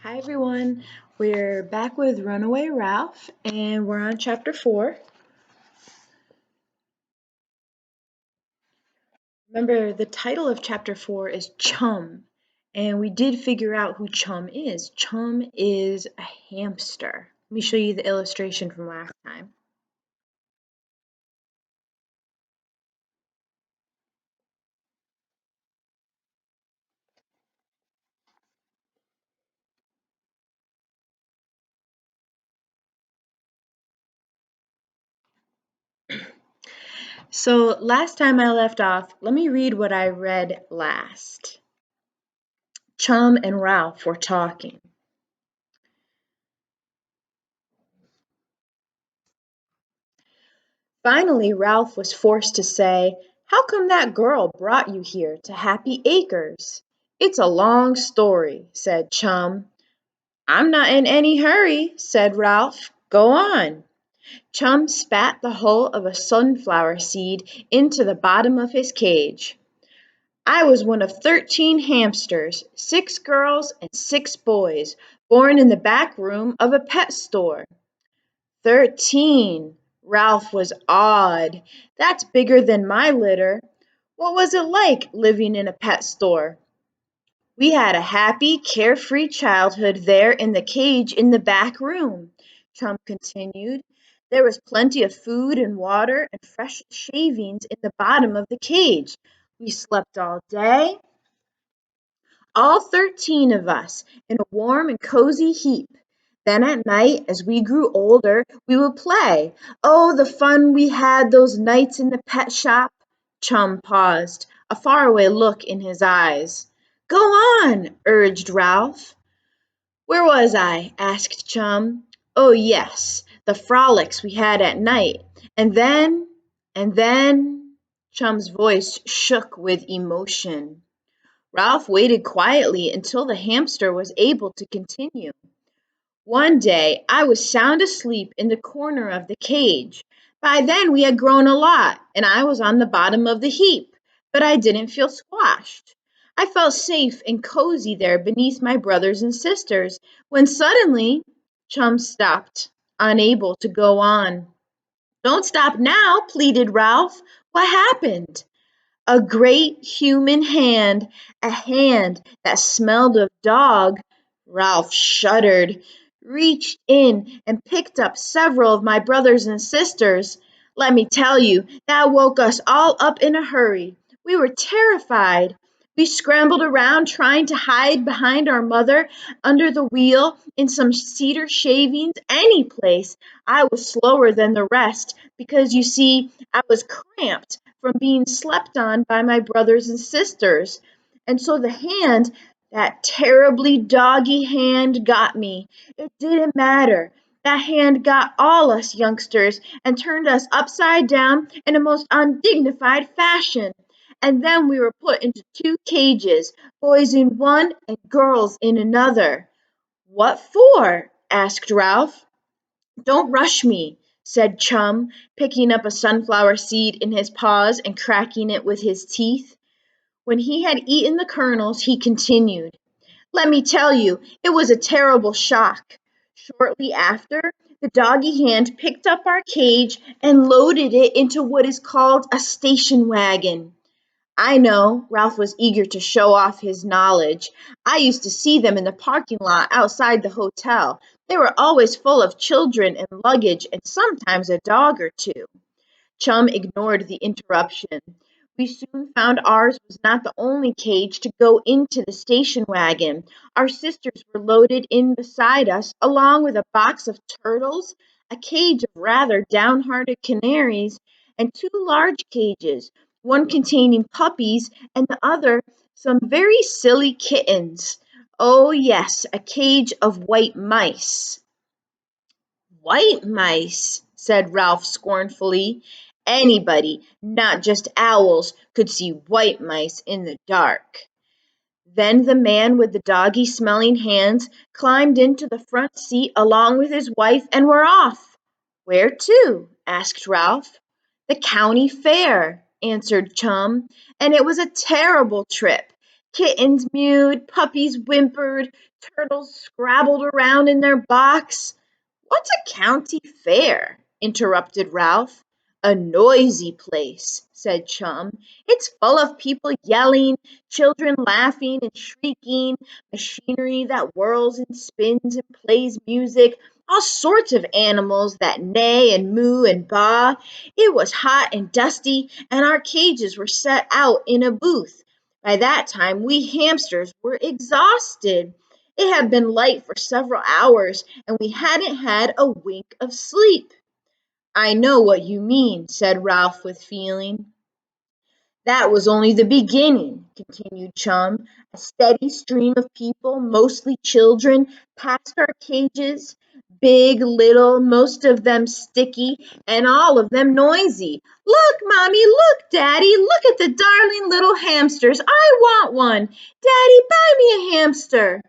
Hi everyone, we're back with Runaway Ralph and we're on chapter 4. Remember, the title of chapter 4 is Chum, and we did figure out who Chum is. Chum is a hamster. Let me show you the illustration from last time. So last time I left off, let me read what I read last. Chum and Ralph were talking. Finally, Ralph was forced to say, "How come that girl brought you here to Happy Acres?" "It's a long story," said Chum. "I'm not in any hurry," said Ralph. "Go on." Chum spat the hull of a sunflower seed into the bottom of his cage. "I was one of 13 hamsters, 6 girls and 6 boys, born in the back room of a pet store." 13! Ralph was awed. "That's bigger than my litter. What was it like living in a pet store?" "We had a happy, carefree childhood there in the cage in the back room," Chum continued. "There was plenty of food and water and fresh shavings in the bottom of the cage. We slept all day, all 13 of us, in a warm and cozy heap. Then at night, as we grew older, we would play. Oh, the fun we had those nights in the pet shop!" Chum paused, a faraway look in his eyes. "Go on," urged Ralph. "Where was I?" asked Chum. "Oh, yes, the frolics we had at night. And then, Chum's voice shook with emotion. Ralph waited quietly until the hamster was able to continue. "One day I was sound asleep in the corner of the cage. By then we had grown a lot, and I was on the bottom of the heap, but I didn't feel squashed. I felt safe and cozy there beneath my brothers and sisters, when suddenly—" Chum stopped, unable to go on. "Don't stop now," pleaded Ralph. "What happened?" "A great human hand, a hand that smelled of dog," Ralph shuddered, "reached in and picked up several of my brothers and sisters. Let me tell you, that woke us all up in a hurry. We were terrified. We scrambled around trying to hide behind our mother, under the wheel, in some cedar shavings, any place. I was slower than the rest, because you see, I was cramped from being slept on by my brothers and sisters. And so the hand, that terribly doggy hand, got me. It didn't matter. That hand got all us youngsters and turned us upside down in a most undignified fashion. And then we were put into 2 cages, boys in one and girls in another." "What for?" asked Ralph. "Don't rush me," said Chum, picking up a sunflower seed in his paws and cracking it with his teeth. When he had eaten the kernels, he continued, "Let me tell you, it was a terrible shock. Shortly after, the doggy hand picked up our cage and loaded it into what is called a station wagon." "I know." Ralph was eager to show off his knowledge. "I used to see them in the parking lot outside the hotel. They were always full of children and luggage and sometimes a dog or two." Chum ignored the interruption. "We soon found ours was not the only cage to go into the station wagon. Our sisters were loaded in beside us, along with a box of turtles, a cage of rather downhearted canaries, and 2 large cages, one containing puppies and the other some very silly kittens. Oh, yes, a cage of white mice." "White mice," said Ralph scornfully. "Anybody, not just owls, could see white mice in the dark." Then the man with the doggy-smelling hands climbed into the front seat along with his wife and were off. "Where to?" asked Ralph. "The county fair," answered Chum, "and it was a terrible trip. Kittens mewed, puppies whimpered, turtles scrabbled around in their box. "What's a county fair?" interrupted Ralph. "A noisy place," said Chum. "It's full of people yelling, children laughing and shrieking, machinery that whirls and spins and plays music, all sorts of animals that neigh and moo and baa. It was hot and dusty, and our cages were set out in a booth. By that time we hamsters were exhausted. It had been light for several hours, and we hadn't had a wink of sleep." "I know what you mean," said Ralph with feeling. "That was only the beginning," continued Chum. "A steady stream of people, mostly children, passed our cages, big, little, most of them sticky, and all of them noisy. 'Look, Mommy, look, Daddy, look at the darling little hamsters. I want one. Daddy, buy me a hamster.'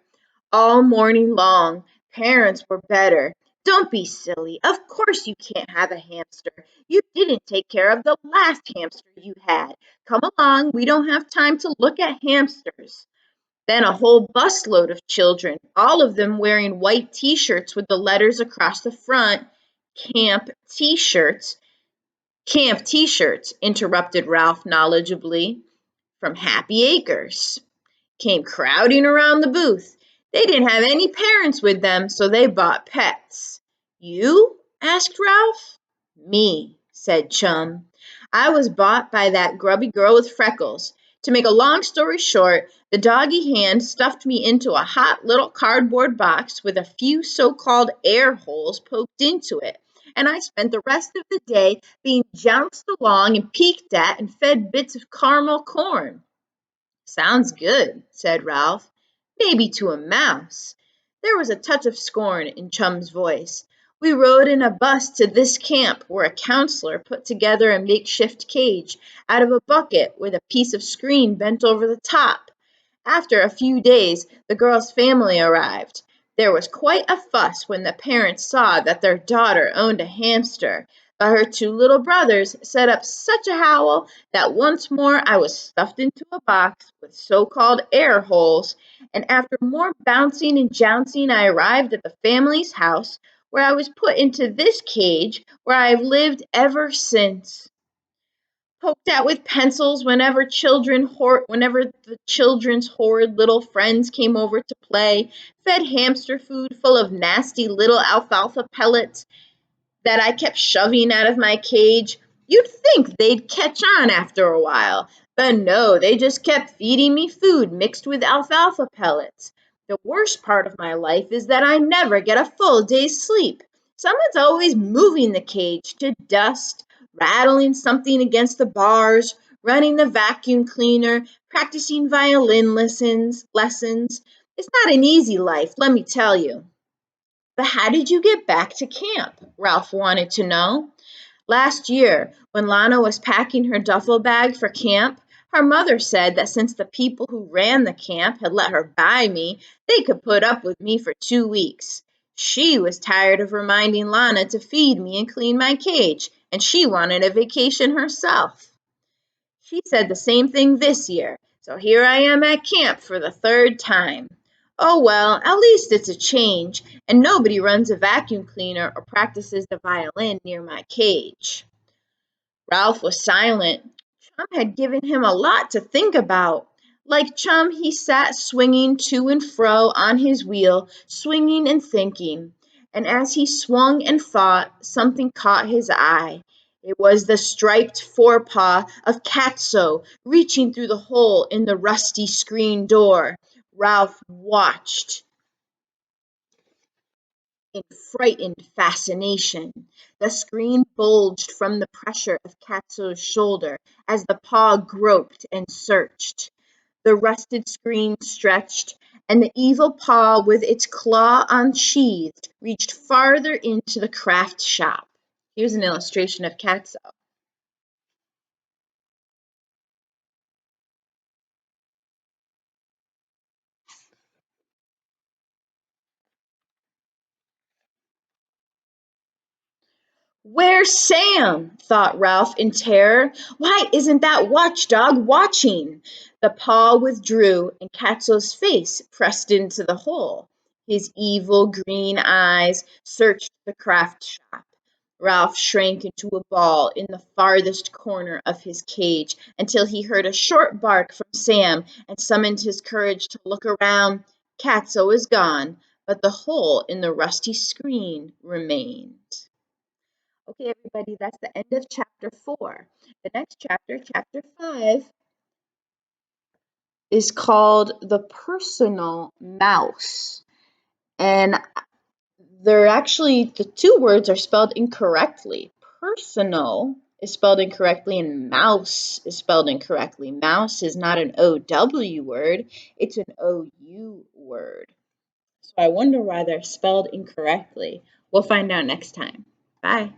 All morning long. Parents were better. 'Don't be silly. Of course you can't have a hamster. You didn't take care of the last hamster you had. Come along, we don't have time to look at hamsters.' Then a whole busload of children, all of them wearing white t-shirts with the letters across the front, camp t-shirts. Camp t-shirts," interrupted Ralph knowledgeably, "from Happy Acres, came crowding around the booth. They didn't have any parents with them, so they bought pets." "You?" asked Ralph. "Me," said Chum. "I was bought by that grubby girl with freckles. To make a long story short, the doggy hand stuffed me into a hot little cardboard box with a few so-called air holes poked into it, and I spent the rest of the day being jounced along and peeked at and fed bits of caramel corn." "Sounds good," said Ralph. "Maybe to a mouse." There was a touch of scorn in Chum's voice. "We rode in a bus to this camp where a counselor put together a makeshift cage out of a bucket with a piece of screen bent over the top. After a few days, the girl's family arrived. There was quite a fuss when the parents saw that their daughter owned a hamster, but her two little brothers set up such a howl that once more I was stuffed into a box with so-called air holes, and after more bouncing and jouncing I arrived at the family's house, where I was put into this cage where I have lived ever since. Poked at with pencils whenever the children's horrid little friends came over to play, fed hamster food full of nasty little alfalfa pellets that I kept shoving out of my cage. You'd think they'd catch on after a while, but no, they just kept feeding me food mixed with alfalfa pellets. The worst part of my life is that I never get a full day's sleep. Someone's always moving the cage to dust, rattling something against the bars, running the vacuum cleaner, practicing violin lessons. It's not an easy life, let me tell you." "But how did you get back to camp?" Ralph wanted to know. "Last year, when Lana was packing her duffel bag for camp, her mother said that since the people who ran the camp had let her buy me, they could put up with me for 2 weeks. She was tired of reminding Lana to feed me and clean my cage, and she wanted a vacation herself. She said the same thing this year, so here I am at camp for the third time. Oh well, at least it's a change, and nobody runs a vacuum cleaner or practices the violin near my cage." Ralph was silent. Chum had given him a lot to think about. Like Chum, he sat swinging to and fro on his wheel, swinging and thinking. And as he swung and thought, something caught his eye. It was the striped forepaw of Catso reaching through the hole in the rusty screen door. Ralph watched in frightened fascination. The screen bulged from the pressure of Catso's shoulder as the paw groped and searched. The rusted screen stretched, and the evil paw with its claw unsheathed reached farther into the craft shop. Here's an illustration of Catso. Where's Sam? Thought Ralph in terror. Why isn't that watchdog watching? The paw withdrew, and Catso's face pressed into the hole. His evil green eyes searched the craft shop. Ralph shrank into a ball in the farthest corner of his cage until he heard a short bark from Sam and summoned his courage to look around. Catso was gone, but the hole in the rusty screen remained. Okay, everybody, that's the end of chapter 4. The next chapter, chapter 5, is called The Personal Mouse. And the two words are spelled incorrectly. Personal is spelled incorrectly and mouse is spelled incorrectly. Mouse is not an OW word, it's an OU word. So I wonder why they're spelled incorrectly. We'll find out next time. Bye.